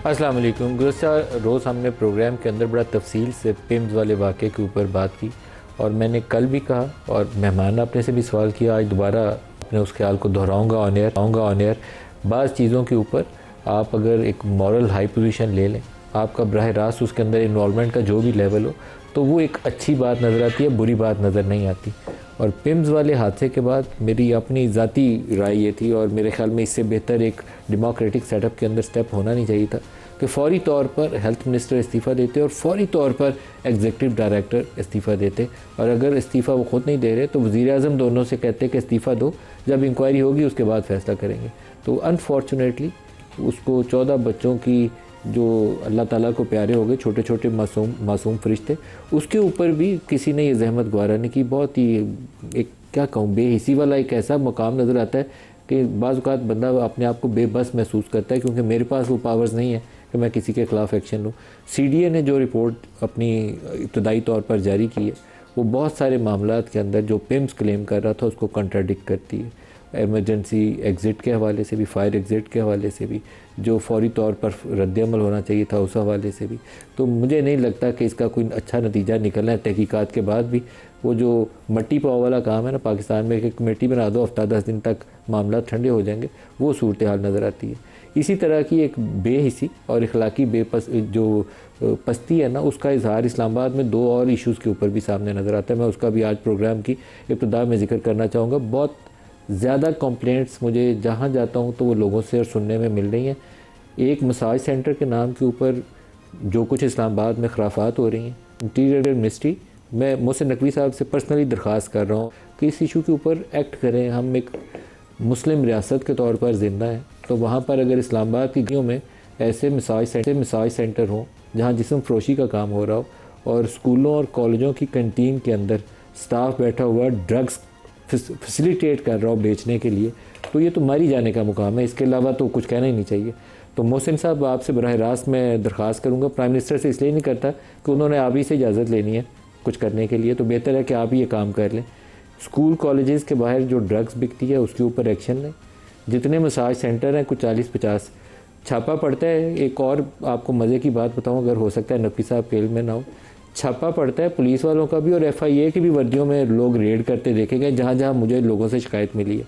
अस्सलाम वालेकुम। गुज़श्ता रोज़ हमने प्रोग्राम के अंदर बड़ा तफसील से पिम्स वाले वाक़े के ऊपर बात की और मैंने कल भी कहा और मेहमान आपने से भी सवाल किया, आज दोबारा अपने उस ख्याल को दोहराऊँगा ऑन एयर। बाज़ चीज़ों के ऊपर आप अगर एक मॉरल हाई पोजीशन ले लें, आपका बराह रास्त उसके अंदर इन्वॉल्वमेंट का जो भी लेवल हो, तो वो एक अच्छी बात नज़र आती है, बुरी बात नज़र नहीं आती। और पिम्स वाले हादसे के बाद मेरी अपनी ज़ाती राय ये थी और मेरे ख़्याल में इससे बेहतर एक डेमोक्रेटिक सेटअप के अंदर स्टेप होना नहीं चाहिए था कि फ़ौरी तौर पर हेल्थ मिनिस्टर इस्तीफ़ा देते और फ़ौरी तौर पर एग्जीक्यूटिव डायरेक्टर इस्तीफ़ा देते। और अगर इस्तीफ़ा वो ख़ुद नहीं दे रहे तो वज़ीर-ए-आज़म दोनों से कहते कि इस्तीफ़ा दो, जब इंक्वायरी होगी उसके बाद फ़ैसला करेंगे। तो अनफॉर्चुनेटली उसको 14 बच्चों की जो अल्लाह ताला को प्यारे हो गए, छोटे छोटे मासूम फरिश्ते, उसके ऊपर भी किसी ने ये जहमत गवारा नहीं की। बहुत ही एक क्या कहूँ बेहिसी वाला एक ऐसा मकाम नज़र आता है कि बाज़ औक़ात बंदा अपने आप को बेबस महसूस करता है, क्योंकि मेरे पास वो पावर्स नहीं है कि मैं किसी के ख़िलाफ़ एक्शन लूँ। CDA ने जो रिपोर्ट अपनी इब्तदाई तौर पर जारी की है, वो बहुत सारे मामलात के अंदर जो पिम्स क्लेम कर रहा था उसको कंट्राडिक्ट करती है। एमरजेंसी एग्ज़िट के हवाले से भी, फायर एग्ज़िट के हवाले से भी, जो फौरी तौर पर रद्दअमल होना चाहिए था उस हवाले से भी। तो मुझे नहीं लगता कि इसका कोई अच्छा नतीजा निकलना है तहकीकात के बाद भी। वो जो मट्टी पाव वाला काम है ना, पाकिस्तान में एक कमेटी बना दो, हफ्ता 10 दिन तक मामला ठंडे हो जाएंगे, वो सूरत हाल नज़र आती है। इसी तरह की एक बेहिसी और इखलाकी पस्ती है ना, उसका इजहार इस्लामाबाद में 2 और इशूज़ के ऊपर भी सामने नज़र आता है। मैं उसका भी आज प्रोग्राम की इब्तिदा में जिक्र करना चाहूँगा। बहुत ज़्यादा कंप्लेंट्स मुझे जहाँ जाता हूँ तो वो लोगों से और सुनने में मिल रही हैं। एक मसाज सेंटर के नाम के ऊपर जो कुछ इस्लामाबाद में खराफात हो रही हैं, इंटीरियर मिनिस्ट्री, मैं मोहसिन नकवी साहब से पर्सनली दरख्वास्त कर रहा हूँ कि इस इशू के ऊपर एक्ट करें। हम एक मुस्लिम रियासत के तौर पर ज़िंदा हैं, तो वहाँ पर अगर इस्लामाबाद की गलियों में ऐसे मसाज सेंटर हों जहाँ जिस्म फरोशी का काम हो रहा हो और स्कूलों और कॉलेजों की कैंटीन के अंदर स्टाफ बैठा हुआ ड्रग्स फैसिलिटेट कर रहा हो बेचने के लिए, तो ये तो मारी जाने का मुकाम है। इसके अलावा तो कुछ कहना ही नहीं चाहिए। तो मोहसिन साहब, आपसे बराह रास्त मैं दरख्वास्त करूँगा, प्राइम मिनिस्टर से इसलिए नहीं करता कि उन्होंने आप ही से इजाज़त लेनी है कुछ करने के लिए, तो बेहतर है कि आप ही ये काम कर लें। स्कूल कॉलेजेस के बाहर जो ड्रग्स बिकती है उसके ऊपर एक्शन लें। जितने मसाज सेंटर हैं, कुछ 40-50 छापा पड़ता है। एक और आपको मज़े की बात बताऊँ, अगर हो सकता है नकवी साहब फेल में ना हो, छापा पड़ता है पुलिस वालों का भी और FIA की भी वर्दियों में लोग रेड करते देखे गए जहाँ जहाँ मुझे लोगों से शिकायत मिली है।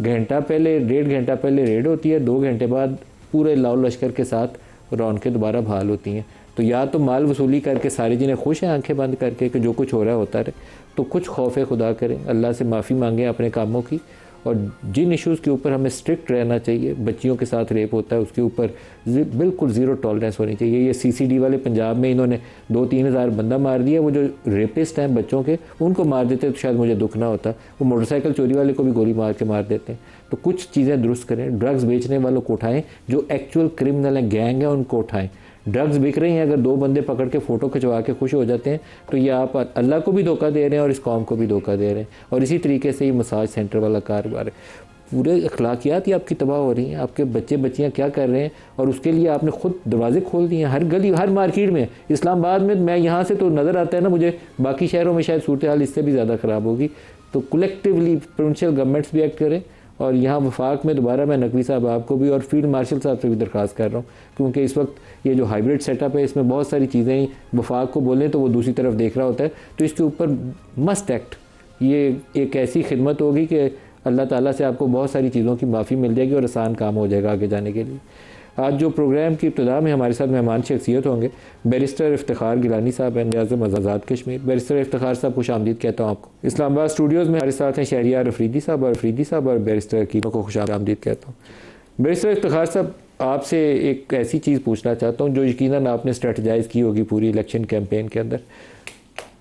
घंटा पहले, 1.5 घंटा पहले रेड होती है, 2 घंटे बाद पूरे लाओ लश्कर के साथ रौनकें दोबारा बहाल होती हैं। तो या तो माल वसूली करके सारी जिन्हें खुश हैं आंखें बंद करके कि जो कुछ हो रहा है होता रहे, तो कुछ खौफ खुदा करें, अल्लाह से माफ़ी मांगें अपने कामों की। और जिन इश्यूज़ के ऊपर हमें स्ट्रिक्ट रहना चाहिए, बच्चियों के साथ रेप होता है उसके ऊपर बिल्कुल ज़ीरो टॉलरेंस होनी चाहिए। ये CCD वाले पंजाब में इन्होंने 2-3 हज़ार बंदा मार दिया। वो जो रेपिस्ट हैं बच्चों के, उनको मार देते तो शायद मुझे दुख ना होता। वो मोटरसाइकिल चोरी वाले को भी गोली मार के मार देते हैं। तो कुछ चीज़ें दुरुस्त करें। ड्रग्स बेचने वालों को उठाएँ, जो एक्चुअल क्रिमिनल हैं, गैंग हैं, उनको उठाएँ। ड्रग्स बिक रही हैं, अगर 2 बंदे पकड़ के फ़ोटो खिंचवा के खुश हो जाते हैं तो ये आप अल्लाह को भी धोखा दे रहे हैं और इस कौम को भी धोखा दे रहे हैं। और इसी तरीके से ये मसाज सेंटर वाला कारोबार है, पूरे अखलाकियात ही आपकी तबाह हो रही हैं। आपके बच्चे बच्चियाँ क्या कर रहे हैं, और उसके लिए आपने खुद दरवाजे खोल दिए हैं। हर गली, हर मार्केट में, इस्लामाबाद में, मैं यहाँ से तो नज़र आता है ना मुझे, बाकी शहरों में शायद सूरत हाल इससे भी ज़्यादा ख़राब होगी। तो कलेक्टिवली प्रोविंशियल गवर्नमेंट्स भी एक्ट करें। और यहाँ वफाक में दोबारा मैं नकवी साहब आपको भी और फील्ड मार्शल साहब से भी दरख्वास्त कर रहा हूँ, क्योंकि इस वक्त ये जो हाइब्रिड सेटअप है इसमें बहुत सारी चीज़ें वफाक को बोलें तो वो दूसरी तरफ देख रहा होता है। तो इसके ऊपर मस्ट एक्ट। ये एक ऐसी खिदमत होगी कि अल्लाह ताला से आपको बहुत सारी चीज़ों की माफ़ी मिल जाएगी और आसान काम हो जाएगा आगे जाने के लिए। आज जो प्रोग्राम की इब्तिदा में हमारे साथ मेहमान शख्सियत होंगे, बैरिस्टर इफ्तिखार गिलानी साहब हैं, आज़म आज़ाद कश्मीर। बैरिस्टर इफ्तिखार साहब, खुश आमदीद कहता हूँ आपको। इस्लामाबाद स्टूडियोज़ में हमारे साथ हैं शहरियार अफरीदी साहब और बैरिस्टर हकीम को खुश आमदीद कहता हूँ। बैरिस्टर इफ्तिखार साहब, आपसे एक ऐसी चीज़ पूछना चाहता हूँ जो यकीनन आपने स्ट्रेटजाइज़ की होगी पूरी इलेक्शन कैंपेन के अंदर।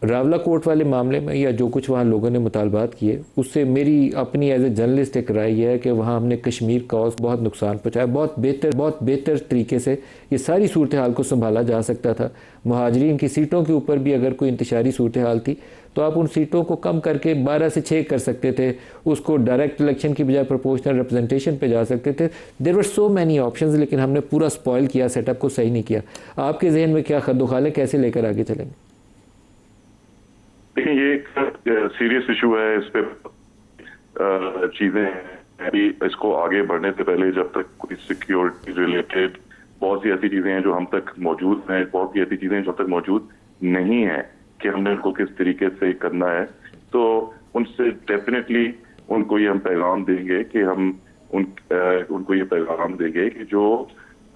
रावला कोर्ट वाले मामले में या जो कुछ वहाँ लोगों ने मुतालबात किए, उससे मेरी अपनी एज ए जर्नलिस्ट एक राय है कि वहाँ हमने कश्मीर कॉज बहुत नुकसान पहुँचाया। बहुत बेहतर तरीके से ये सारी सूरत हाल को संभाला जा सकता था। महाजरीन की सीटों के ऊपर भी अगर कोई इंतशारी सूरत हाल थी तो आप उन सीटों को कम करके 12 से 6 कर सकते थे, उसको डायरेक्ट इलेक्शन की बजाय प्रोपोर्शनल रिप्रेजेंटेशन पे जा सकते थे। There were so many options, लेकिन हमने पूरा स्पॉइल किया, सेटअप को सही नहीं किया। आपके जहन में क्या खद्दोखाल है, कैसे लेकर आगे चलेंगे? देखिए, ये एक सीरियस इशू है। इस पे चीजें अभी इसको आगे बढ़ने से पहले जब तक कोई सिक्योरिटी रिलेटेड बहुत सी ऐसी चीजें हैं जो हम तक मौजूद हैं, बहुत सी ऐसी चीजें जो हम तक मौजूद नहीं है कि हमने उनको किस तरीके से करना है। तो उनसे डेफिनेटली उनको ये हम पैगाम देंगे कि हम उनको ये पैगाम देंगे कि जो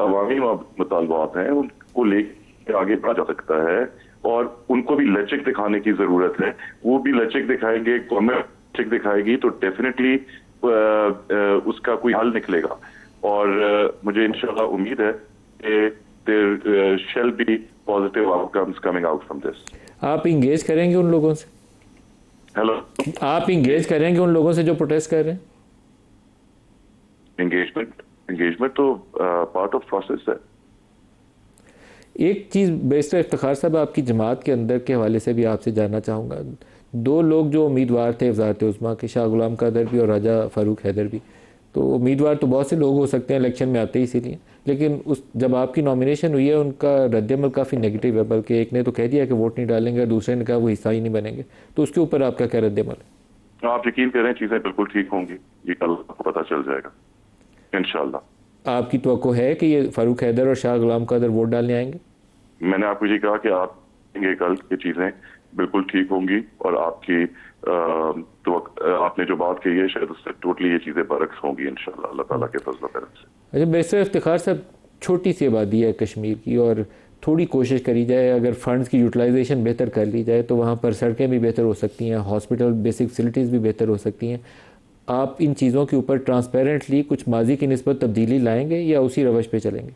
अवामी मुतालबात हैं उनको लेकर आगे बढ़ा जा सकता है, और उनको भी लचक दिखाने की जरूरत है। वो भी लचक दिखाएंगे, गवर्नमेंट लचक दिखाएगी तो डेफिनेटली उसका कोई हल निकलेगा। और मुझे इंशाल्लाह उम्मीद है कि there shall be positive outcomes coming out from this. आप इंगेज करेंगे उन लोगों से? हेलो, आप इंगेज करेंगे उन लोगों से जो प्रोटेस्ट कर रहे हैं? एंगेजमेंट तो पार्ट ऑफ प्रोसेस है। एक चीज़ बैरिस्टर इफ्तिखार साहब, आपकी जमात के अंदर के हवाले से भी आपसे जानना चाहूँगा। दो लोग जो उम्मीदवार थे वज़ारत उज़्मा के, शाह गुलाम कादर भी और राजा फ़ारूक हैदर भी, तो उम्मीदवार तो बहुत से लोग हो सकते हैं इलेक्शन में आते ही इसीलिए, लेकिन उस जब आपकी नॉमिनेशन हुई है उनका रद्दमल काफ़ी नेगेटिव है, बल्कि एक ने तो कह दिया कि वोट नहीं डालेंगे, दूसरे ने कहा वो हिस्सा ही नहीं बनेंगे। तो उसके ऊपर आपका क्या रद्दमल है? आप यकीन करें चीज़ें बिल्कुल ठीक होंगी, ये कल आपको पता चल जाएगा इंशाल्लाह। आपकी तवक्को है कि ये फ़ारूक हैदर और शाह गुलाम कादर वोट डालने आएंगे? मैंने आपको ये कहा कि आप देंगे कल ये चीज़ें बिल्कुल ठीक होंगी, और आपकी तो आपने जो बात कही है शायद उससे टोटली ये चीज़ें बरक्स होंगी इंशाल्लाह अल्लाह ताला के फजल करम से। अच्छा बैरिस्टर इफ्तिखार साहब, छोटी सी आबादी है कश्मीर की, और थोड़ी कोशिश करी जाए, अगर फ़ंड्स की यूटिलाइजेशन बेहतर कर ली जाए तो वहाँ पर सड़कें भी बेहतर हो सकती हैं, हॉस्पिटल बेसिक फैसिलिटीज़ भी बेहतर हो सकती हैं। आप इन चीज़ों के ऊपर ट्रांसपेरेंटली कुछ माजी की निस्बत तब्दीली लाएंगे या उसी रवश पे चलेंगे?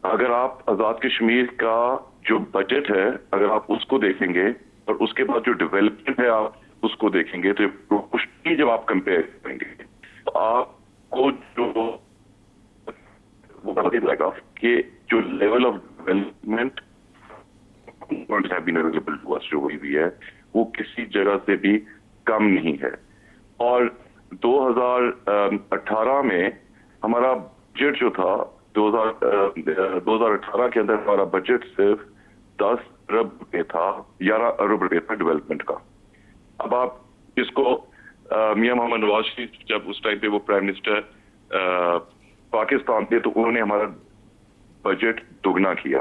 अगर आप आज़ाद कश्मीर का जो बजट है अगर आप उसको देखेंगे और उसके बाद जो डेवलपमेंट है आप उसको देखेंगे, तो प्रोपोर्शनली जब आप कंपेयर करेंगे तो आपको जो वो पता लगेगा कि जो level of development available to us जो हुई भी है वो किसी जगह से भी कम नहीं है। और 2018 में हमारा बजट जो था 2018 के अंदर हमारा बजट सिर्फ 10 अरब रुपए था, 11 अरब रुपए था डेवलपमेंट का। अब आप इसको मियां मोहम्मद नवाज शरीफ जब उस टाइम पे वो प्राइम मिनिस्टर पाकिस्तान थे तो उन्होंने हमारा बजट दोगुना किया।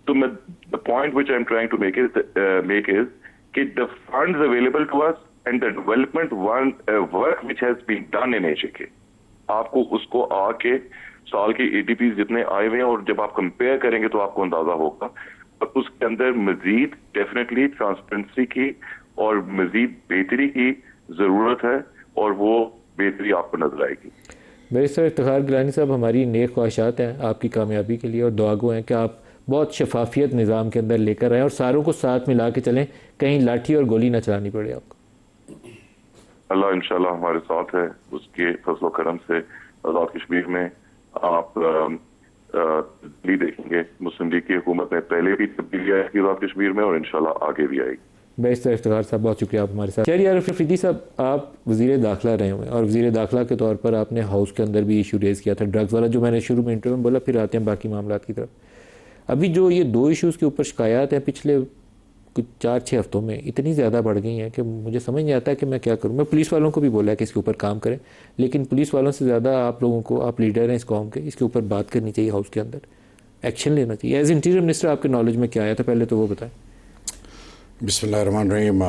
तो मैं the point which I am trying to make is कि the funds available to us and the development work which has been done in AJK, आपको उसको आके साल के एडीपी जितने आए हुए हैं और जब आप कंपेयर करेंगे तो आपको अंदाजा होगा। और उसके अंदर मजीद डेफिनेटली ट्रांसपेरेंसी की और मजीद बेहतरी की जरूरत है, और वो बेहतरी आपको नजर आएगी। बैरिस्टर इफ्तिखार गिलानी साहब, हमारी नेक ख्वाहिशात हैं आपकी कामयाबी के लिए, और दुआगो हैं कि आप बहुत शफाफियत निज़ाम के अंदर लेकर आएँ और सारों को साथ मिला के चलें, कहीं लाठी और गोली ना चलानी पड़े आपको। अल्लाह इंशाल्लाह हमारे साथ है, उसके फजल करम से आज़ाद कश्मीर में आप तब्दीली देखेंगे। मुस्लिम लीग की हुकूमत ने पहले भी तब्दीली आई थी आज़ाद कश्मीर में और इंशाल्लाह आगे भी आएगी। बैरिस्टर इफ्तिखार साहब, बहुत शुक्रिया आप हमारे साथ। शहरियार अफरीदी साहब, आप वज़ीर दाखिला रहे हुए हैं और वज़ीर दाखिला के तौर पर आपने हाउस के अंदर भी इशू रेज़ किया था ड्रग्स वाला, जो मैंने शुरू में इंटरव्यू में बोला, फिर आते हैं बाकी मामला की तरफ। अभी जो ये 2 इशूज़ के ऊपर शिकायत है पिछले कुछ 4-6 हफ्तों में इतनी ज़्यादा बढ़ गई हैं कि मुझे समझ नहीं आता कि मैं क्या करूं। मैं पुलिस वालों को भी बोला है कि इसके ऊपर काम करें, लेकिन पुलिस वालों से ज़्यादा आप लोगों को, आप लीडर हैं इस कौम के, इसके ऊपर बात करनी चाहिए, हाउस के अंदर एक्शन लेना चाहिए। एज इंटीरियर मिनिस्टर आपके नॉलेज में क्या आया था, पहले तो वो बताएं। बिस्मिल्लाहिर्रहमानिर्रहीम।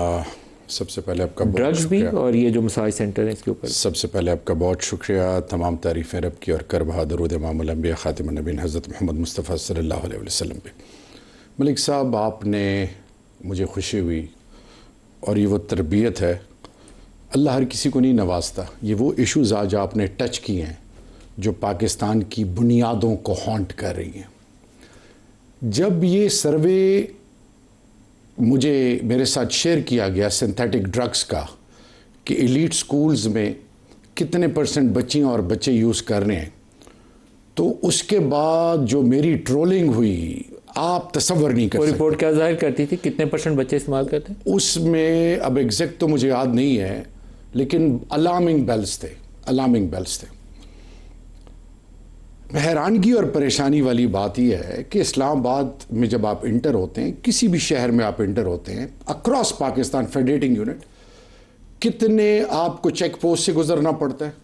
सबसे पहले आपका ड्रग्स भी और ये जो मसाज सेंटर है इसके ऊपर सबसे पहले आपका बहुत शुक्रिया। तमाम तारीफ़ें रब की और कर बहा दरूद इमामुल अंबिया ख़ातिमुन नबीय्यीन हज़रत मोहम्मद मुस्तफ़ा सल्लल्लाहु अलैहि वसल्लम पे। मलिक साहब, आपने मुझे खुशी हुई, और ये वो तरबियत है, अल्लाह हर किसी को नहीं नवाजता। ये वो इश्यूज़ आज आपने टच किए हैं जो पाकिस्तान की बुनियादों को हॉन्ट कर रही हैं। जब ये सर्वे मुझे मेरे साथ शेयर किया गया सिंथेटिक ड्रग्स का कि एलीट स्कूल्स में कितने % बच्चियाँ और बच्चे यूज़ कर रहे हैं, तो उसके बाद जो मेरी ट्रोलिंग हुई आप तसव्वुर नहीं कर सकते। रिपोर्ट क्या जाहिर करती थी, कितने % बच्चे इस्तेमाल करते हैं? उसमें अब एग्जैक्ट तो मुझे याद नहीं है, लेकिन अलार्मिंग बेल्स थे, अलार्मिंग बेल्स थे। हैरानगी और परेशानी वाली बात यह है कि इस्लामाबाद में जब आप इंटर होते हैं, किसी भी शहर में आप इंटर होते हैं, अक्रॉस पाकिस्तान फेडरेटिंग यूनिट, कितने आपको चेक पोस्ट से गुजरना पड़ता है,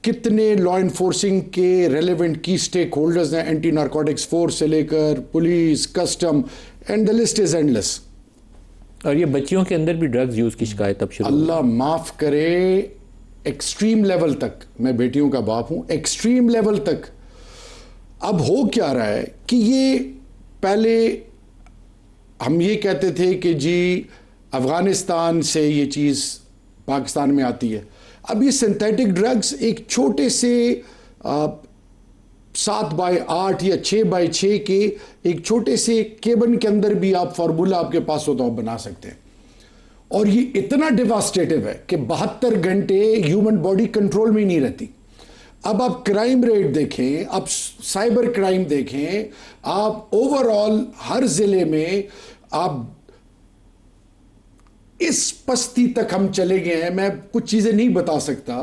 कितने लॉ इन्फोर्सिंग के रेलेवेंट की स्टेक होल्डर्स हैं, एंटी नारकोटिक्स फोर्स से लेकर police, custom, and the list is endless. और ये बच्चियों के अंदर भी ड्रग्स यूज की शिकायत अब शुरू अल्लाह माफ करे, एक्सट्रीम लेवल तक, मैं बेटियों का बाप हूं, एक्सट्रीम लेवल तक। अब हो क्या रहा है कि ये पहले हम ये कहते थे कि जी अफगानिस्तान से ये चीज़ पाकिस्तान में आती है, अब ये सिंथेटिक ड्रग्स एक छोटे से 7x8 या 6x6 के एक छोटे से केबन के अंदर भी आप फार्मूला आपके पास हो तो आप बना सकते हैं। और ये इतना डिवास्टेटिव है कि 72 घंटे ह्यूमन बॉडी कंट्रोल में ही नहीं रहती। अब आप क्राइम रेट देखें, आप साइबर क्राइम देखें, आप ओवरऑल हर जिले में आप इस पस्ती तक हम चले गए हैं, मैं कुछ चीजें नहीं बता सकता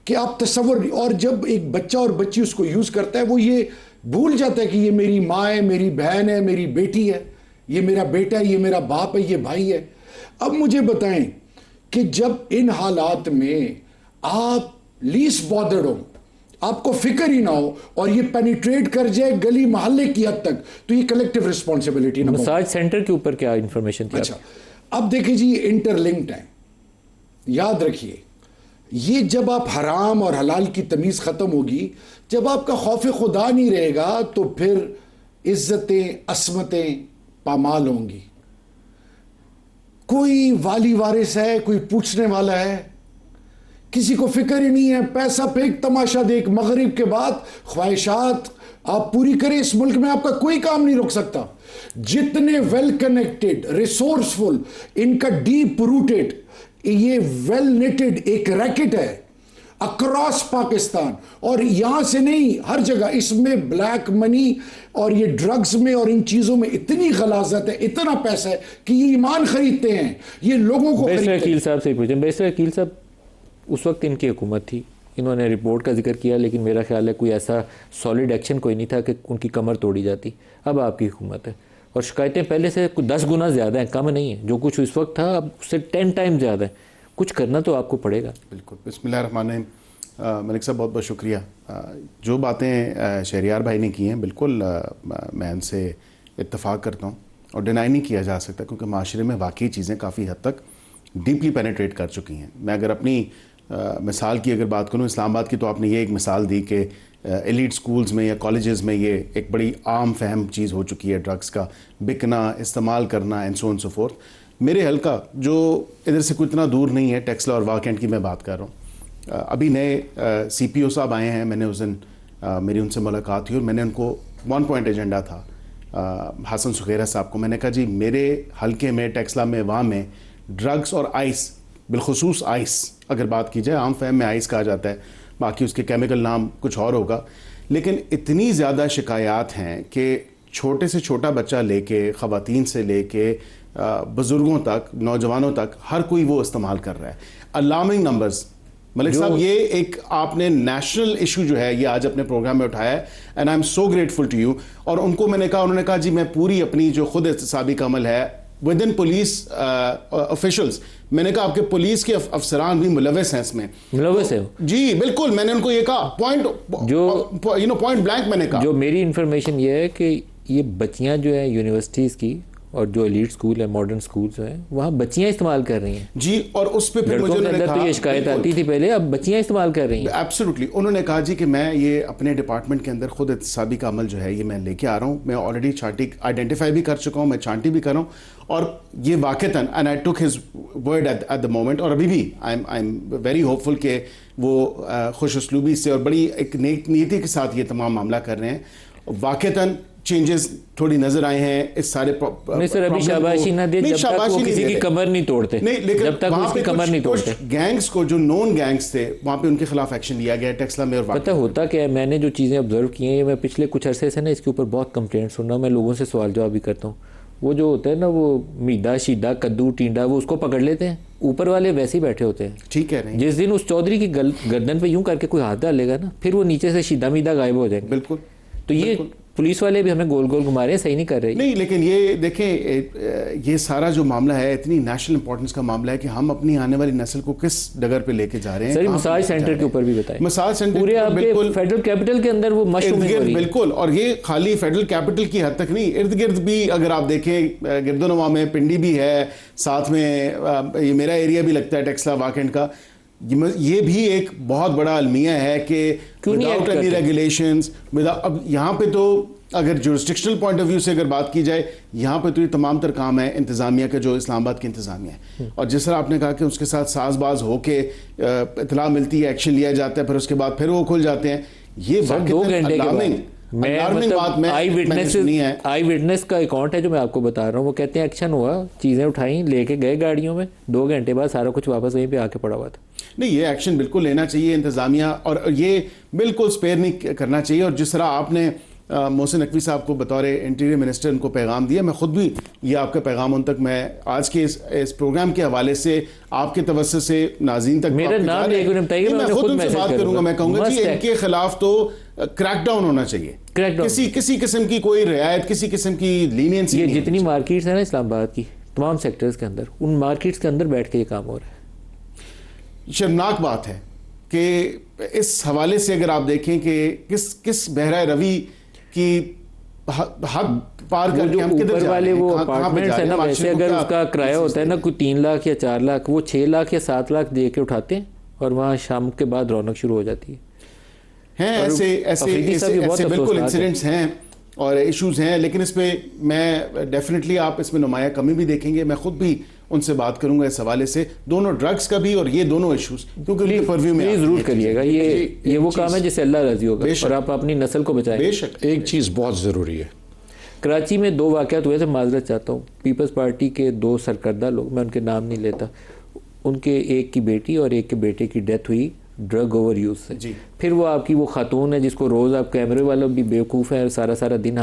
कि आप तस्वर। और जब एक बच्चा और बच्ची उसको यूज करता है, वो ये भूल जाता है कि ये मेरी माँ है, मेरी बहन है, मेरी बेटी है, ये मेरा बेटा है, ये मेरा बाप है, ये भाई है। अब मुझे बताएं कि जब इन हालात में आप लीस्ट बॉदर्ड हो, आपको फिक्र ही ना हो और ये पेनिट्रेट कर जाए गली मोहल्ले की हद तक, तो ये कलेक्टिव रिस्पॉन्सिबिलिटी ना। मसाज सेंटर के ऊपर क्या इंफॉर्मेशन थी? अच्छा, अब देखिए जी, इंटरलिंक्ड है, याद रखिए। ये जब आप हराम और हलाल की तमीज खत्म होगी, जब आपका खौफ खुदा नहीं रहेगा, तो फिर इज्जतें असमतें पामाल होंगी। कोई वाली वारिस है, कोई पूछने वाला है, किसी को फिक्र ही नहीं है। पैसा फेंक, तमाशा देख, मगरिब के बाद ख्वाहिशात आप पूरी करें। इस मुल्क में आपका कोई काम नहीं रोक सकता। जितने वेल कनेक्टेड, रिसोर्सफुल, इनका डीप रूटेड, ये वेल नेटेड एक रैकेट है अक्रॉस पाकिस्तान, और यहां से नहीं, हर जगह। इसमें ब्लैक मनी और ये ड्रग्स में और इन चीजों में इतनी गलाजत है, इतना पैसा है कि ये ईमान खरीदते हैं, ये लोगों को खरीदते हैं। वकील साहब से पूछें, वकील साहब, उस वक्त इनकी हुकूमत थी, इन्होंने रिपोर्ट का जिक्र किया, लेकिन मेरा ख्याल है कोई ऐसा सॉलिड एक्शन कोई नहीं था कि उनकी कमर तोड़ी जाती। अब आपकी हुकूमत है और शिकायतें पहले से 10 गुना ज़्यादा हैं, कम नहीं है। जो कुछ इस वक्त था अब उससे 10 टाइम ज़्यादा है। कुछ करना तो आपको पड़ेगा। बिल्कुल। बिस्मिल्लाहिर्रहमानिर्रहीम। मलिक साहब बहुत बहुत शुक्रिया। जो बातें शहरियार भाई ने की हैं, बिल्कुल मैं उनसे इत्तफ़ाक़ करता हूँ और डिनाई नहीं किया जा सकता, क्योंकि माशरे में वाकई चीज़ें काफ़ी हद तक डीपली पेनिट्रेट कर चुकी हैं। मैं अगर अपनी मिसाल की अगर बात करूँ इस्लामाबाद की, तो आपने ये एक मिसाल दी कि एलीट स्कूल्स में या कॉलेजेस में ये एक बड़ी आम फहम चीज़ हो चुकी है, ड्रग्स का बिकना, इस्तेमाल करना, and so on so fourth. मेरे हल्का जो इधर से कुछ इतना दूर नहीं है, टेक्सला और वाकैंड की मैं बात कर रहा हूँ, अभी नए CPO साहब आए हैं। मैंने उस दिन मेरी उनसे मुलाकात हुई और मैंने उनको 1 पॉइंट एजेंडा था, हसन सुखैरा साहब को। मैंने कहा जी, मेरे हल्के में, टेक्सला में, वहाँ में ड्रग्स और आइस, बिलखुसूस आइस अगर बात की जाए, आम फहम में आइस कहा जाता है, बाकी उसके केमिकल नाम कुछ और होगा, लेकिन इतनी ज़्यादा शिकायत हैं कि छोटे से छोटा बच्चा लेके, ख़वातीन से लेके बुज़ुर्गों तक, नौजवानों तक, हर कोई वो इस्तेमाल कर रहा है। Alarming numbers. मलिक साहब, ये एक आपने नेशनल इशू जो है ये आज अपने प्रोग्राम में उठाया है, and I am so grateful to you. और उनको मैंने कहा, उन्होंने कहा जी मैं पूरी अपनी जो खुद एहतसाबी का अमल है विद इन पुलिस ऑफिशियल्स, मैंने कहा आपके पुलिस के अफसरान भी मुलविस हैं इसमें। मुलविस है जी, बिल्कुल। मैंने उनको ये कहा पॉइंट, जो पॉइंट ब्लैंक मैंने कहा। जो मेरी इंफॉर्मेशन ये है कि ये बच्चियां जो है यूनिवर्सिटीज़ की और जो एलीट स्कूल है, मॉडर्न स्कूल्स हैं, वहाँ बच्चियां इस्तेमाल कर रही हैं जी। और उस पे फिर मुझे उन्होंने कहा, तो ये शिकायत आती थी पहले, अब बच्चियां इस्तेमाल कर रही हैं। एब्सोल्युटली। उन्होंने कहा जी कि मैं ये अपने डिपार्टमेंट के अंदर खुद एहतसाबी का अमल जो है ये मैं लेके आ रहा हूँ। मैं ऑलरेडी छांटी आइडेंटिफाई भी कर चुका हूँ, मैं छांटी भी कर रहा हूँ, और ये वाक़तन, and I took his word at the moment, और अभी भी आई एम वेरी होपफुल कि वो खुश उसलूबी से और बड़ी एक नेक नीति के साथ ये तमाम मामला कर रहे हैं। वाक़तन चेंजेस थोड़ी नजर आए हैं इस सारे नहीं सर, अभी शाबाशी ना दे, जब तक वो किसी की कमर नहीं तोड़ते, नहीं, लेकिन जब तक उसकी कमर नहीं तोड़ते। गैंग्स को, जो नॉन गैंग्स थे, वहाँ पे उनके खिलाफ एक्शन लिया गया टेक्सला में। और पता होता क्या है, मैंने जो चीज़ें ऑब्जर्व की हैं, मैं पिछले कुछ अरसे से ना इसके ऊपर बहुत कंप्लेंट सुन रहा हूँ, मैं लोगों से सवाल जवाब भी करता हूँ। वो जो होता है ना, वो मीदा शीदा कद्दू टींडा, वो उसको पकड़ लेते हैं, ऊपर वाले वैसे ही बैठे होते हैं। ठीक है। जिस दिन उस चौधरी की गर्दन पे यूं करके कोई हाथ डालेगा ना, फिर वो नीचे से शीदा मीदा गायब हो जाएंगे। बिल्कुल। तो ये पुलिस वाले भी हमें गोल गोल घुमा रहे हैं, सही नहीं कर रहे। नहीं, लेकिन ये देखें, ये सारा जो मामला है इतनी नेशनल इंपॉर्टेंस का मामला है कि हम अपनी आने वाली नस्ल को किस डगर पे लेके जा रहे हैं। सर मसाज सेंटर के ऊपर भी बताएं। मसाज सेंटर पूरे आपके फेडरल कैपिटल के अंदर वो मशरूम हो रही है। बिल्कुल, और ये खाली फेडरल कैपिटल की हद तक नहीं, इर्द गिर्द भी अगर आप देखें, गिरदोनवा में पिंडी भी है, साथ में ये मेरा एरिया भी लगता है टेक्सला वाकेंड का, ये भी एक बहुत बड़ा अलमिया है कि विदाउट एनी रेगुलेशंस, अब यहाँ पे तो अगर जुरिस्डिक्शनल पॉइंट ऑफ व्यू से अगर बात की जाए, यहाँ पे तो ये तमाम तर काम है इंतज़ामिया का, जो इस्लामाबाद की इंतज़ामिया है। और जिस तरह आपने कहा कि उसके साथ साजबाज होके इतला मिलती है, एक्शन लिया जाता है, फिर उसके बाद फिर वो खुल जाते हैं। ये 2 घंटे के बाद आई विटनेस का अकाउंट है जो मैं आपको बता रहा हूँ। वो कहते हैं एक्शन हुआ, चीज़ें उठाई, लेके गए गाड़ियों में, 2 घंटे बाद सारा कुछ वापस वहीं पे आके पड़ा हुआ था। नहीं, ये एक्शन बिल्कुल लेना चाहिए इंतज़ामिया, और ये बिल्कुल स्पेयर नहीं करना चाहिए। और जिस तरह आपने मोहसिन नकवी साहब को बतौर इंटीरियर मिनिस्टर उनको पैगाम दिया, मैं खुद भी ये आपका पैगाम उन तक मैं आज के इस प्रोग्राम के हवाले से आपके तवज्जो से नाज़रीन तक मेरा नाम बताइए, मैं खुद उनसे बात करूंगा। मैं कहूँगा जी इनके खिलाफ तो क्रैकडाउन होना चाहिए, किसी किस्म की कोई रियायत, किसी किस्म की लीनियंसी। ये जितनी मार्केट्स है ना इस्लामाबाद की तमाम सेक्टर्स के अंदर, उन मार्केट्स के अंदर बैठ के ये काम हो रहा है। शर्मनाक बात है कि इस हवाले से अगर आप देखें कि किस बहरा रवि की हद पार करके हम किधर जा रहे हैं, वो अपार्टमेंट्स है ना, वैसे अगर उसका किराया होता है ना कोई 3 लाख या 4 लाख, वो 6 लाख या 7 लाख दे के उठाते हैं और वहाँ शाम के बाद रौनक शुरू हो जाती है। ऐसे बिल्कुल इंसिडेंट्स हैं और इश्यूज हैं, लेकिन इस पे मैं डेफिनेटली आप इसमें नुमाया कमी भी देखेंगे। मैं खुद भी उनसे बात करूंगा इस हवाले से, दोनों ड्रग्स का भी और ये दोनों इश्यूज, क्योंकि उनके परव्यू में जरूर करिएगा। ये वो काम है जिससे अल्लाह राजी होगा और आप अपनी नस्ल को बचाएं। बेशक एक चीज़ बहुत ज़रूरी है, कराची में 2 वाक़यात हुए थे, माजरत चाहता हूँ। पीपल्स पार्टी के 2 सरकर्दा लोग, मैं उनके नाम नहीं लेता, उनके एक की बेटी और एक के बेटे की डेथ हुई ड्रग ओवर यूज़ से। फिर वो आपकी वो खातून है जिसको रोज़ आप कैमरे वालों भी बेवकूफ़ हैं, सारा दिन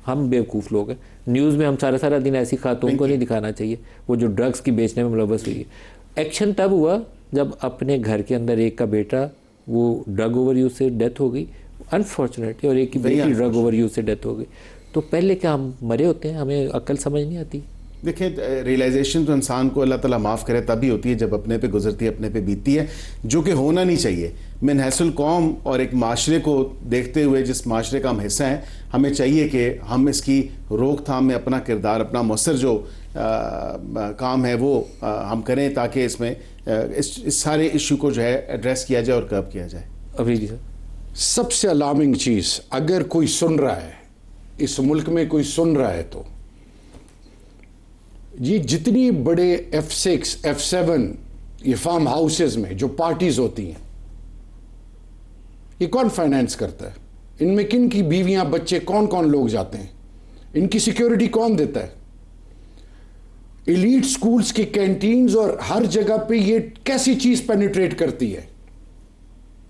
हम बेवकूफ़ लोग हैं, न्यूज़ में हम सारा दिन ऐसी खातून को नहीं दिखाना चाहिए वो जो ड्रग्स की बेचने में मुलव्वस हुई है। एक्शन तब हुआ जब अपने घर के अंदर एक का बेटा वो ड्रग ओवर यूज़ से डेथ हो गई अनफॉर्चुनेटली, और एक की बेटी ड्रग ओवर यूज़ से डेथ हो गई। तो पहले क्या हम मरे होते हैं, हमें अक्ल समझ नहीं आती। देखिए, रियलाइजेशन तो इंसान को अल्लाह ताला माफ़ करे तभी होती है जब अपने पे गुजरती है, अपने पे बीतती है, जो कि होना नहीं चाहिए। मिनहसुल कौम और एक माशरे को देखते हुए, जिस माशरे का हम हिस्सा हैं, हमें चाहिए कि हम इसकी रोकथाम में अपना किरदार, अपना मौसर जो काम है वो हम करें, ताकि इसमें इस सारे इशू को जो है एड्रेस किया जाए और कर्ब किया जाए। अभी जी सर, सबसे अलार्मिंग चीज़, अगर कोई सुन रहा है, इस मुल्क में कोई सुन रहा है, तो ये जितनी बड़े F6, F7 ये फार्म हाउसेज में जो पार्टीज होती हैं, ये कौन फाइनेंस करता है? इनमें किन की बीवियां, बच्चे, कौन कौन लोग जाते हैं? इनकी सिक्योरिटी कौन देता है? एलीट स्कूल्स की कैंटीन्स और हर जगह पे ये कैसी चीज पेनिट्रेट करती है?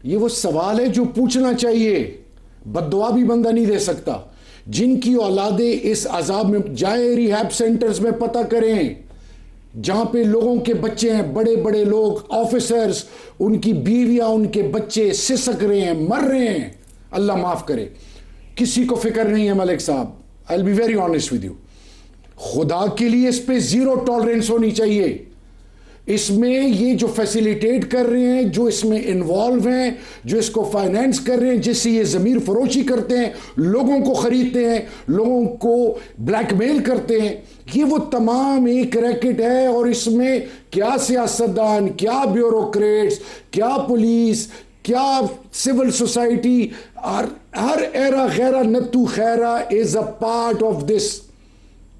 ये वो सवाल है जो पूछना चाहिए। बद्दुआ भी बंदा नहीं दे सकता। जिनकी औलादे इस अजाब में, जाए रिहैब सेंटर्स में, पता करें जहां पे लोगों के बच्चे हैं, बड़े बड़े लोग, ऑफिसर्स, उनकी बीवियां, उनके बच्चे सिसक रहे हैं, मर रहे हैं। अल्लाह माफ करे, किसी को फिक्र नहीं है मलिक साहब। I will be very honest with you, खुदा के लिए इस पे 0 टॉलरेंस होनी चाहिए। इसमें ये जो फैसिलिटेट कर रहे हैं, जो इसमें इन्वॉल्व हैं, जो इसको फाइनेंस कर रहे हैं, जिससे ये ज़मीर फरोशी करते हैं, लोगों को खरीदते हैं, लोगों को ब्लैकमेल करते हैं, ये वो तमाम एक रैकेट है। और इसमें क्या सियासतदान, क्या ब्यूरोक्रेट्स, क्या पुलिस, क्या सिविल सोसाइटी, हर एरा गैरा नत्तू खैरा is a part of this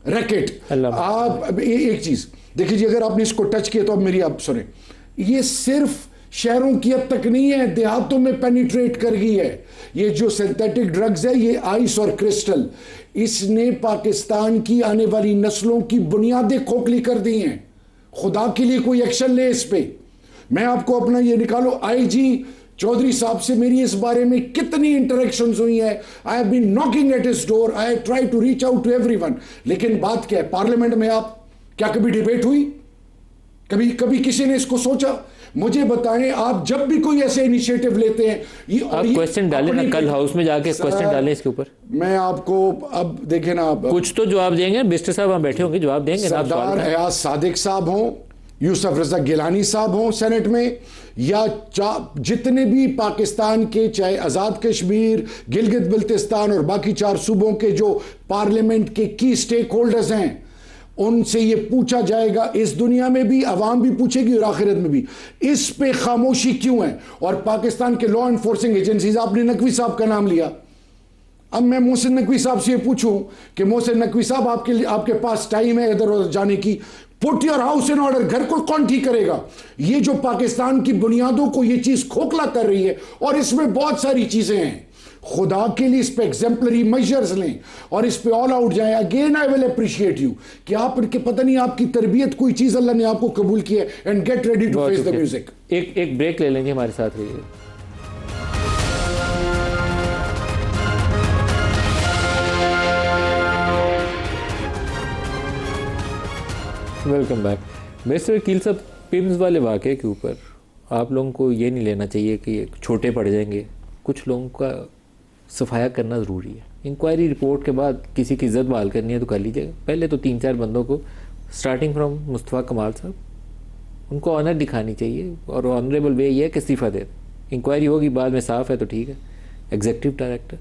racket. आप एक चीज देखिए जी, अगर आपने इसको टच किया तो अब मेरी आप सुने, ये सिर्फ शहरों की हद तक नहीं है, देहातों में पेनिट्रेट कर गई है। ये जो सिंथेटिक ड्रग्स है, ये आइस और क्रिस्टल, इसने पाकिस्तान की आने वाली नस्लों की बुनियादें खोखली कर दी हैं। खुदा के लिए कोई एक्शन ले इस पे। मैं आपको अपना ये निकालो, आईजी चौधरी साहब से मेरी इस बारे में कितनी इंटरेक्शंस हुई है। I have been knocking at his door, I have tried to reach out to everyone. लेकिन बात क्या है, पार्लियामेंट में आप क्या कभी डिबेट हुई? कभी किसी ने इसको सोचा? मुझे बताएं, आप जब भी कोई ऐसे इनिशिएटिव लेते हैं आप क्वेश्चन डालें ना, कल हाउस में जाके क्वेश्चन डालें इसके ऊपर। मैं आपको अब देखें ना, कुछ तो जवाब देंगे, मिस्टर साहब वहां बैठे होंगे, जवाब देंगे ना। सरदार एयाज सादिक साहब हों, यूसुफ रजा गिलानी साहब हों सेनेट में, या जितने भी पाकिस्तान के, चाहे आज़ाद कश्मीर, गिलगित बल्तिस्तान और बाकी 4 सूबों के जो पार्लियामेंट के की स्टेक होल्डर्स हैं, उनसे ये पूछा जाएगा, इस दुनिया में भी अवाम भी पूछेगी और आखिरत में भी, इस पे खामोशी क्यों है। और पाकिस्तान के लॉ एनफोर्सिंग एजेंसीज, आपने नकवी साहब का नाम लिया, अब मैं मोहसिन नकवी साहब से ये पूछूं कि मोहसिन नकवी साहब आपके पास टाइम है इधर उधर जाने की, put your house in order, घर को कौन ठीक करेगा। ये जो पाकिस्तान की बुनियादों को ये चीज खोखला कर रही है, और इसमें बहुत सारी चीजें हैं, खुदा के लिए इस पे एग्जाम्पलरी मेजर्स लें और इस पे ऑल आउट जाएं। Again I will appreciate you कि आप इनके पता नहीं आपकी तरबियत कोई चीज अल्लाह ने आपको कबूल की है, and get ready to face the music. एक ब्रेक ले लेंगे, हमारे साथ रहिए। Welcome back. मिस्टर वकील साहब, पिम्स वाले वाक़े के ऊपर आप लोगों को ये नहीं लेना चाहिए कि छोटे पड़ जाएंगे, कुछ लोगों का सफाया करना ज़रूरी है। इंक्वायरी रिपोर्ट के बाद किसी की इज्जत बहाल करनी है तो कर लीजिएगा। पहले तो 3-4 बंदों को, स्टार्टिंग फ्रॉम मुस्तफ़ा कमाल साहब, उनको ऑनर दिखानी चाहिए, और ऑनरेबल वे ये है कि इस्तीफ़ा दे दें। इंक्वायरी होगी, बाद में साफ़ है तो ठीक है। Executive director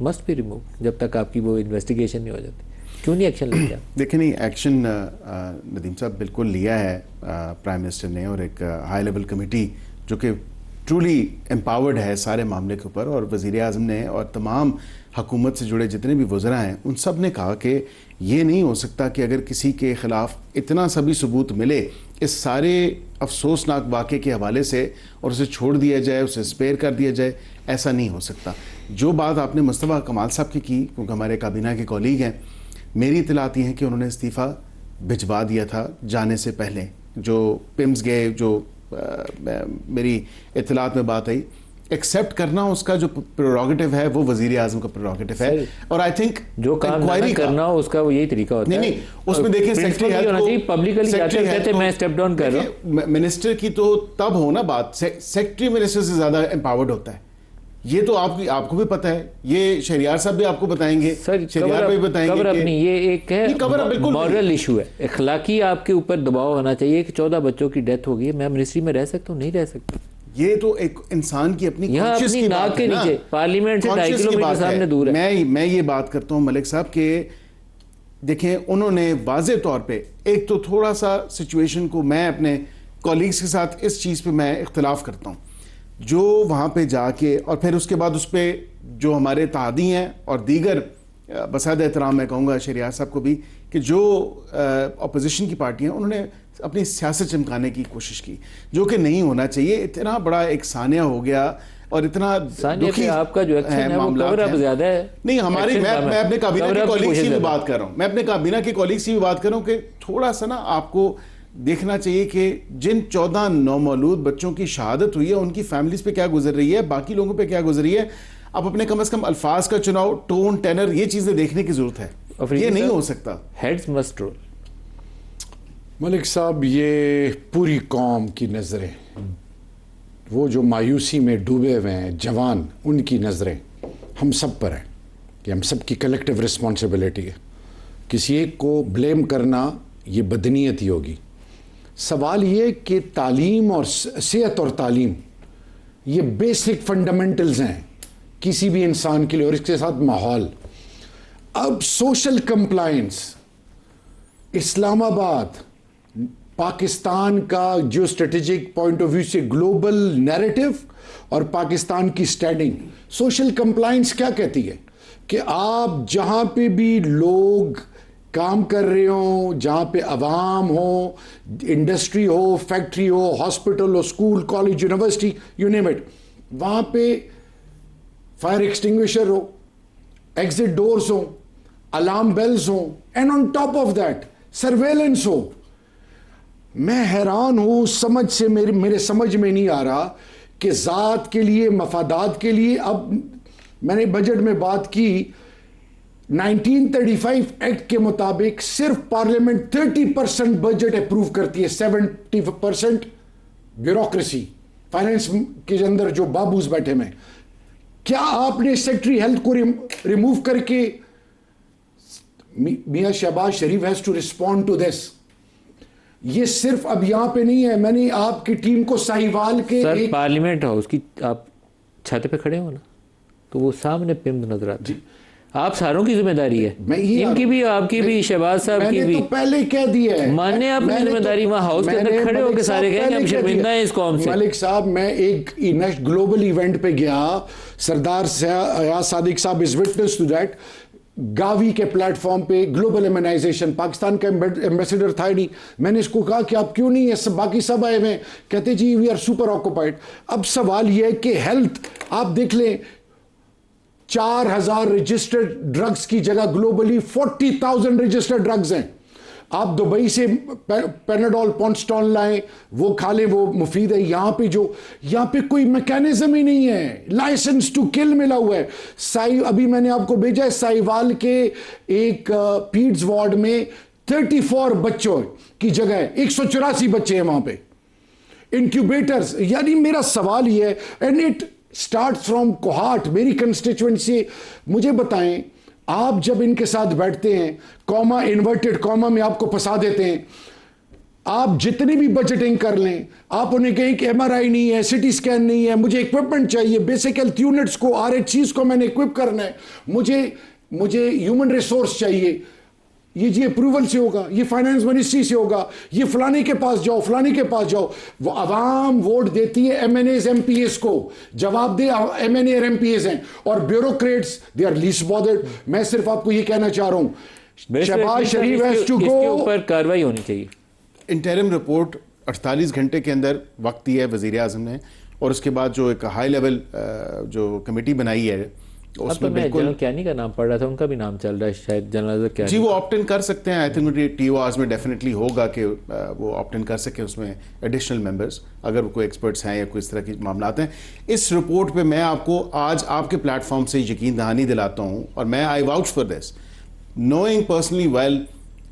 must be remove जब तक आपकी वो इन्वेस्टिगेशन नहीं हो जाती। क्यों नहीं एक्शन लिया? देखिए, नहीं एक्शन नदीम साहब बिल्कुल लिया है प्राइम मिनिस्टर ने, और एक हाई लेवल कमेटी जो कि ट्रूली एम्पावर्ड है सारे मामले के ऊपर, और वज़ीर आज़म ने और तमाम हुकूमत से जुड़े जितने भी वज़रा हैं उन सब ने कहा कि ये नहीं हो सकता कि अगर किसी के ख़िलाफ़ इतना सभी सबूत मिले इस सारे अफसोसनाक वाक़े के हवाले से और उसे छोड़ दिया जाए, उसे स्पेयर कर दिया जाए, ऐसा नहीं हो सकता। जो बात आपने मुस्तफ़ा कमाल साहब की क्योंकि हमारे काबीना के कॉलीग हैं, मेरी इतलात ये है कि उन्होंने इस्तीफ़ा भिजवा दिया था जाने से पहले। जो पिम्स गए, जो मेरी इतलात में बात आई, एक्सेप्ट करना उसका जो प्रेरोगेटिव है वो वजीर आज़म का प्रेरोगेटिव है, और आई थिंक जो काम इंक्वायरी करना हो उसका वो यही तरीका होता है। नहीं, उसमें देखिए सेक्रेटरी हेल्थ को पब्लिकली जाते कहते मैं स्टेप डाउन कर रहा हूं। मिनिस्टर की तो तब हो ना बात, सेक्रेटरी मिनिस्टर से ज्यादा एम्पावर्ड होता है। ये तो आपको भी पता है, ये शहरियार साहब भी आपको बताएंगे, शहरियार भी बताएंगे। कवर अप नहीं, ये एक है मॉरल इशू है, इखलाकी आपके ऊपर दबाव होना चाहिए कि 14 बच्चों की डेथ हो गई है, मैं मिनिस्ट्री में रह सकता हूँ? नहीं रह सकता। ये तो एक इंसान की अपनी कॉन्शियस की बात है ना, पार्लियामेंट से 2.5 किलोमीटर सामने दूर है। मैं ये बात करता हूँ मलिक साहब के, देखें उन्होंने वाज़े तौर पे एक तो थोड़ा सा सिचुएशन को, मैं अपने कॉलीग्स के साथ इस चीज़ पे मैं इख्तलाफ करता हूँ, जो वहाँ पे जाके और फिर उसके बाद उस पर जो हमारे तादी हैं और दीगर बसाद एहतराम मैं कहूँगा शहरियार साहब को भी, कि जो अपोजिशन की पार्टियाँ उन्होंने अपनी सियासत चमकाने की कोशिश की, जो कि नहीं होना चाहिए। इतना बड़ा एक सानिया हो गया और इतना दुखी आपका जो एक्शन है वो कवर अप ज्यादा है। नहीं, हमारी मैं अपने काबीना के कॉलीग से भी बात कर रहा हूँ, मैं अपने काबीना के कॉलीग से भी बात कर रहा हूँ कि थोड़ा सा ना आपको देखना चाहिए कि जिन 14 नौमौलूद बच्चों की शहादत हुई है उनकी फैमिलीज पे क्या गुजर रही है, बाकी लोगों पे क्या गुजर रही है। आप अपने कम से कम अल्फाज का चुनाव, टोन, टेनर, ये चीजें देखने की जरूरत है। ये नहीं हो सकता। Heads must role. मलिक साहब, ये पूरी कौम की नज़रें, वो जो मायूसी में डूबे हुए हैं जवान, उनकी नज़रें हम सब पर हैं कि हम सब की कलेक्टिव रिस्पॉन्सिबिलिटी है। किसी एक को ब्लेम करना ये बदनीयत ही होगी। सवाल ये कि तालीम और सेहत और तालीम ये बेसिक फंडामेंटल्स हैं किसी भी इंसान के लिए, और इसके साथ माहौल। अब सोशल कंप्लायंस, इस्लामाबाद, पाकिस्तान का जो स्ट्रेटेजिक पॉइंट ऑफ व्यू से ग्लोबल नैरेटिव और पाकिस्तान की स्टैंडिंग, सोशल कंप्लायंस क्या कहती है कि आप जहां पे भी लोग काम कर रहे हो, जहाँ पे अवाम हो, इंडस्ट्री हो, फैक्ट्री हो, हॉस्पिटल हो, school, college, university, you name it, वहाँ पे फायर एक्सटिंग्विशर हो, एग्जिट डोर्स हो, अलार्म बेल्स हो, and on top of that surveillance हो। मैं हैरान हूँ, समझ से मेरे समझ में नहीं आ रहा कि ज़ात के लिए, मफादात के लिए, अब मैंने बजट में बात की 1935 एक्ट के मुताबिक सिर्फ पार्लियामेंट 30% बजट अप्रूव करती है, 70% ब्यूरोक्रेसी, फाइनेंस के अंदर जो बाबूज बैठे हुए, क्या आपने सेक्रेटरी हेल्थ को रिमूव करके Mian Shahbaz Sharif has to respond to this? ये सिर्फ अब यहां पे नहीं है, मैंने आपकी टीम को साहिवाल के सर पार्लियामेंट हाउस की आप छत पे खड़े हो ना, तो वो सामने पिंड नजर आती है। आप सारों की जिम्मेदारी है, इनकी भी, आपकी भी, शहबाज साहब की भी। तो पहले कह दिया है, माने अपनी जिम्मेदारी वहां हाउस के अंदर खड़े होकर सारे कहेंगे हम शर्मिंदा हैं इस कौम से। मलिक साहब, मैं एक ग्लोबल इवेंट पे गया, सरदार अयाज सादिक साहब is witness to that, Gavi के प्लेटफॉर्म पे ग्लोबल इम्यूनाइजेशन, पाकिस्तान का एम्बेसडर था नहीं, मैंने इसको कहा कि आप क्यों नहीं है, सब बाकी सब आए हुए, कहते जी वी आर सुपर ऑक्यूपाइड। अब सवाल यह है कि हेल्थ, आप देख लें 4000 रजिस्टर्ड ड्रग्स की जगह ग्लोबली 40,000 रजिस्टर्ड ड्रग्स हैं। आप दुबई से पैनाडोल पॉन्स्टॉल लाएं, वो खा लें, वो मुफीद है। यहाँ पे कोई मैकेनिज्म ही नहीं है, लाइसेंस टू किल मिला हुआ है। अभी मैंने आपको भेजा है, साहिवाल के एक पीड्स वार्ड में 34 बच्चों की जगह 184 बच्चे हैं वहां पे, इंक्यूबेटर्स। यानी मेरा सवाल ये है, and it start from Kohat, मेरी कंस्टिट्यूएंसी। मुझे बताएं, आप जब इनके साथ बैठते हैं, कॉमा इन्वर्टेड कॉमा में आपको फंसा देते हैं, आप जितनी भी बजटिंग कर लें, आप उन्हें कहें कि एमआरआई नहीं है, सिटी स्कैन नहीं है, मुझे इक्विपमेंट चाहिए, बेसिक हेल्थ यूनिट्स को, आरएचसीज को मैंने इक्विप करना है, मुझे ह्यूमन रिसोर्स चाहिए, ये जी अप्रूवल से होगा, ये फाइनेंस मिनिस्ट्री से होगा, ये फलाने के पास जाओ, फलाने के पास जाओ। वो अवाम वोट देती है एमएनएज एमपीएस को, जवाब दे एमएनए और एमपीएस हैं, और bureaucrats they are least bothered. मैं सिर्फ आपको ये कहना चाह रहा हूं, Shahbaz Sharif has to go, ऊपर कार्रवाई होनी चाहिए। इंटरिम रिपोर्ट 48 घंटे के अंदर वक्त दिया है वजीर आजम ने, और उसके बाद जो एक हाई लेवल जो कमेटी बनाई है, उसमें बिल्कुल कैनी का नाम पढ़ रहा था, उनका भी नाम चल रहा है शायद, जनरल क्या जी, वो ऑप्ट इन कर सकते हैं। आई थिंक टीओआरस में डेफिनेटली होगा कि वो ऑप्ट इन कर सके उसमें एडिशनल मेंबर्स, अगर कोई एक्सपर्ट्स हैं या कोई इस तरह की मामला हैं। इस रिपोर्ट पे मैं आपको आज आपके प्लेटफॉर्म से यकीन दहानी दिलाता हूँ, और मैं I vouch for this, knowing personally well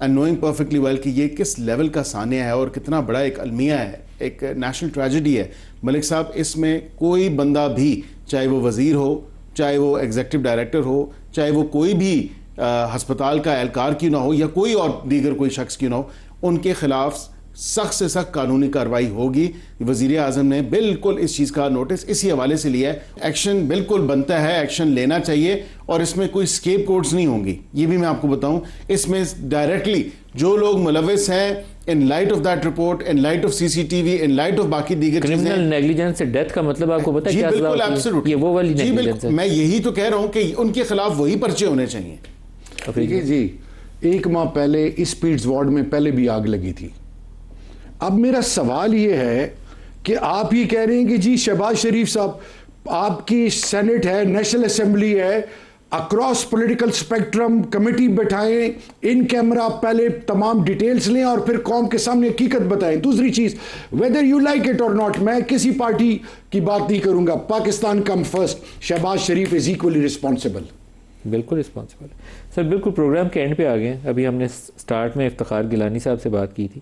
and knowing perfectly well कि ये किस लेवल का सानिया है और कितना बड़ा एक अलमिया है, एक नेशनल ट्रेजेडी है। मलिक साहब, इसमें कोई बंदा भी, चाहे वो वजीर हो, चाहे वो एग्जीक्यूटिव डायरेक्टर हो, चाहे वो कोई भी हस्पताल का एहलकार क्यों ना हो, या कोई और दीगर कोई शख्स क्यों ना हो, उनके खिलाफ सख्त से सख्त कानूनी कार्रवाई होगी। वजीर आजम ने बिल्कुल इस चीज़ का नोटिस इसी हवाले से लिया है। एक्शन बिल्कुल बनता है, एक्शन लेना चाहिए, और इसमें कोई स्केप कोड्स नहीं होंगी। ये भी मैं आपको बताऊं, इसमें डायरेक्टली जो लोग मुलविस हैं, in light of that report, in light of CCTV, in light of बाकी दीगर क्रिमिनल नेग्लिजेंस से डेथ का मतलब आपको पता है क्या? बिल्कुल, एब्सोल्युटली, ये वो वाली नेग्लिजेंस है। मैं यही तो कह रहा हूं कि उनके खिलाफ वही पर्चे होने चाहिए। देखिए जी, 1 माह पहले इस पीड्स वार्ड में पहले भी आग लगी थी। अब मेरा सवाल ये है कि आप ये कह रहे हैं कि जी शहबाज शरीफ साहब, आपकी सेनेट है, नेशनल असेंबली है, अक्रॉस पॉलिटिकल स्पेक्ट्रम कमेटी बैठाएं, इन कैमरा पहले तमाम डिटेल्स लें और फिर कौम के सामने हकीकत बताएं। दूसरी चीज, whether you like it or not, मैं किसी पार्टी की बात नहीं करूंगा, Pakistan come first, Shahbaz Sharif is equally responsible. बिल्कुल रिस्पॉन्सिबल सर। बिल्कुल प्रोग्राम के एंड पे आ गए। अभी हमने स्टार्ट में इफ्तिखार गिलानी साहब से बात की थी।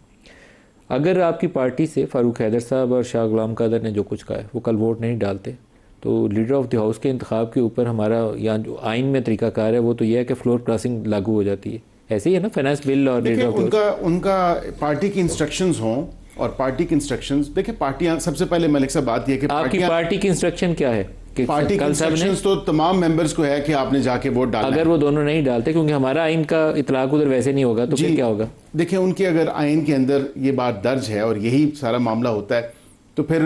अगर आपकी पार्टी से फारूक हैदर साहब और शाह गुलाम कादर ने जो कुछ कहा है वो कल वोट नहीं डालते, तो लीडर ऑफ द हाउस के इंतखाब के ऊपर हमारा यहाँ जो आइन में तरीकाकार है वो तो यह है कि फ्लोर क्रॉसिंग लागू हो जाती है। ऐसे ही है ना फाइनेंस बिल और लीडर ऑफ उनका पार्टी की इंस्ट्रक्शंस हों, और पार्टी की इंस्ट्रक्शंस देखिए, पार्टियां सबसे पहले मलिक साहब बात यह कि आपकी पार्टी की इंस्ट्रक्शन क्या है? पार्टी की इंस्ट्रक्शंस तो तमाम मेंबर्स को है कि आपने जाके वोट डालना। अगर वो दोनों नहीं डालते, क्योंकि हमारा आइन का इतलाक उधर वैसे नहीं होगा, तो फिर क्या होगा? देखिए, उनके अगर आइन के अंदर ये बात दर्ज है और यही सारा मामला होता है, तो फिर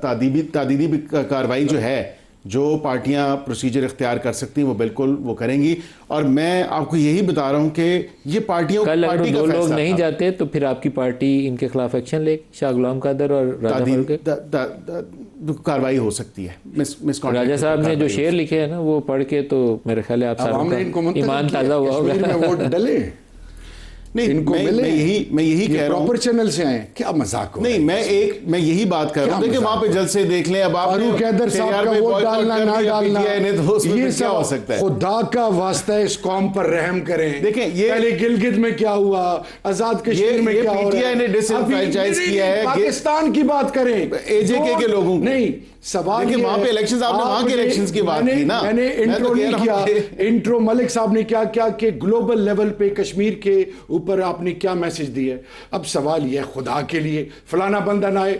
तादीदी कार्रवाई जो है, जो पार्टियां प्रोसीजर इख्तियार कर सकती हैं वो बिल्कुल वो करेंगी। और मैं आपको यही बता रहा हूं कि ये पार्टियों कल अगर दो लोग नहीं जाते तो फिर आपकी पार्टी इनके खिलाफ एक्शन लेगी, शाह गुलाम कादर और कार्रवाई हो सकती है। राजा साहब ने जो शेर लिखे हैं ना, वो पढ़ के तो मेरे ख्याल है आप सारों का ईमान ताज़ा हुआ होगा। नहीं, इनको मैं मिले, मैं यही कह रहा हूं, प्रॉपर चैनल से आए, क्या मजाक हो नहीं, मैं यही बात कर रहा हूं। देखिए वहां पे जल्द से देख लें, अब आप फारूक हैदर साहब का वोट डालना ना डालना, ये क्या हो सकता है? खुदा का वास्ता है, इस कौम पर रहम करें। देखें, ये पहले गिलगित में क्या हुआ, आजाद कश्मीर में क्या हो रहा है, पीटीआई ने डिसएनफ्रेंचाइज किया है, पाकिस्तान की बात करें, एजेके के लोगों को नहीं। सवाल देखिए वहां पे इलेक्शंस, आपने वहां के इलेक्शंस की बात की ना, मैंने इंट्रो नहीं किया, इंट्रो मलिक साहब ने क्या किया कि ग्लोबल लेवल पे कश्मीर के ऊपर आपने क्या मैसेज दिया है। अब सवाल यह, खुदा के लिए फलाना बंदा ना आए,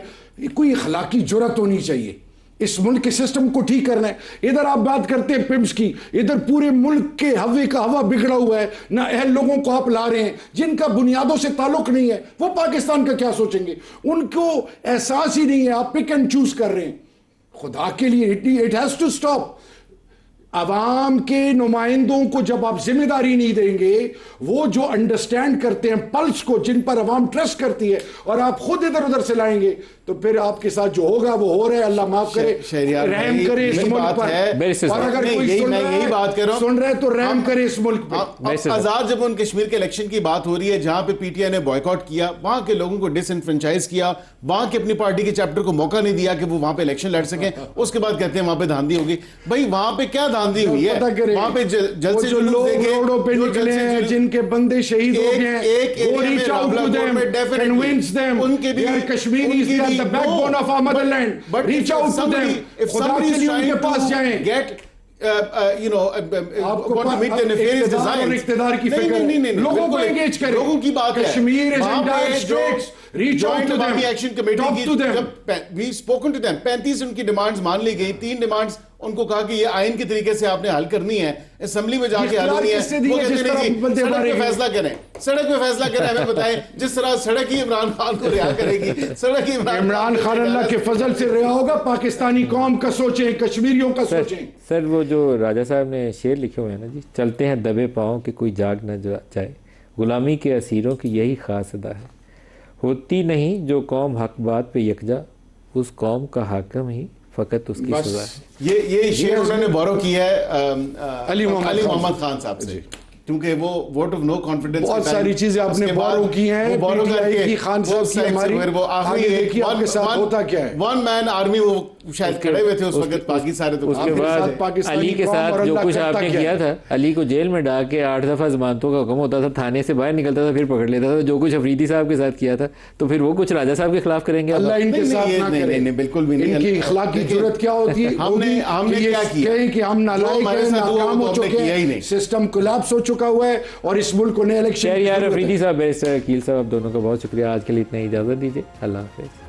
कोई अखलाकी जुर्रत होनी चाहिए, इस मुल्क के सिस्टम को ठीक करना है। इधर आप बात करते हैं पिम्स की, इधर पूरे मुल्क के हवा बिगड़ा हुआ है, ना अहल लोगों को आप ला रहे हैं जिनका बुनियादों से ताल्लुक नहीं है, वो पाकिस्तान का क्या सोचेंगे, उनको एहसास ही नहीं है, आप पिक एंड चूज कर रहे हैं। खुदा के लिए इट हैज टू स्टॉप। अवाम के नुमाइंदों को जब आप जिम्मेदारी नहीं देंगे, वो जो अंडरस्टैंड करते हैं पल्स को, जिन पर अवाम ट्रस्ट करती है, और आप खुद इधर उधर से लाएंगे, तो फिर आपके साथ जो होगा वो हो रहा है। अल्लाह माफ करे, रहम करे इस मुल्क पर। और अगर कोई यही बात कर रहा हूं, सुन रहे तो रहम करे इस मुल्क पर। आजाद जब उन कश्मीर के इलेक्शन की बात हो रही है, जहां पे पीटीआई ने बॉयकॉट किया, वहां के लोगों को डिसएनफ्रेंचाइज किया, वहां के अपनी पार्टी के चैप्टर को मौका नहीं दिया कि वो वहां पे इलेक्शन लड़ सकें, उसके बाद कहते हैं वहां पे धांधली होगी। भाई वहां पे क्या धांधली हुई है? वहां पे जल्द से लोग रोडों पे निकले हैं, जिनके बंदे शहीद हो गए हैं, वो reach out to them, convince them, उनके भी Kashmiris they are the backbone of our motherland, reach out to them, खुदा के लिए उनके पास जाएं। गेट इख्तिदार की फिक्र, लोगों को एंगेज करें, लोगों की बात है। Kashmir is in dire straits, reach out to them, action committee की जब वी स्पोकन टू देम, 35 उनकी डिमांड्स मान ली गई, 3 डिमांड्स उनको कहा कि ये आइन के तरीके से आपने हल करनी है, असेंबली में जाके हल होनी है। वो कहते नहीं जी, सड़क पे फैसला करें, सड़क पे फैसला करें, हमें बताएं जिस तरह सड़क ही इमरान खान को रिहा करेगी, सड़क ही इमरान खान अल्लाह के फजल से रिहा होगा। पाकिस्तानी कौम का सोचें, कश्मीरियों का सोचें। सर वो जो राजा साहब ने शेर लिखे हुए हैं ना जी, चलते हैं दबे पाँव कि कोई जाग न जाए, गुलामी के असीरों की यही खास अदा है, होती नहीं जो कौम हक बात पे यकजा, उस कौम का हाकिम ही फकत उसकी सजा है। ये शेर उन्होंने बोरो किया है अली मोहम्मद खान साहब से, क्योंकि वो वोट ऑफ नो कॉन्फिडेंस, बहुत सारी चीजें आपने बोरो की हैं, बोरो करके खान साहब की हमारी, वो आखिरी देखिए आपके साथ होता क्या है, वन मैन आर्मी, वो शायद खड़े हुए थे उस वक्त, बाकी सारे तो उसके बाद अली के साथ जो कुछ आपने किया था, अली को जेल में डाल के 8 दफा जमानतों का हुक्म होता था, थाने से बाहर निकलता था, फिर पकड़ लेता था, जो कुछ अफरीदी साहब के साथ किया था, तो फिर वो कुछ राजा साहब के खिलाफ करेंगे। अल्लाह इनके साथ ना करे, नहीं बिल्कुल भी नहीं। इनकी अखलाकी जुर्रत क्या होती है, हमने क्या किया कि हम नालायक हैं, नाकाम हो चुके हैं, सिस्टम कोलैप्स हो चुका हुआ है, और इस मुल्क को नए इलेक्शन। यार अफरीदी साहब, बैरिस्टर अकील साहब, आप दोनों का बहुत शुक्रिया। आज के लिए इतना ही इजाजत दीजिए, अल्लाह हाफिज़।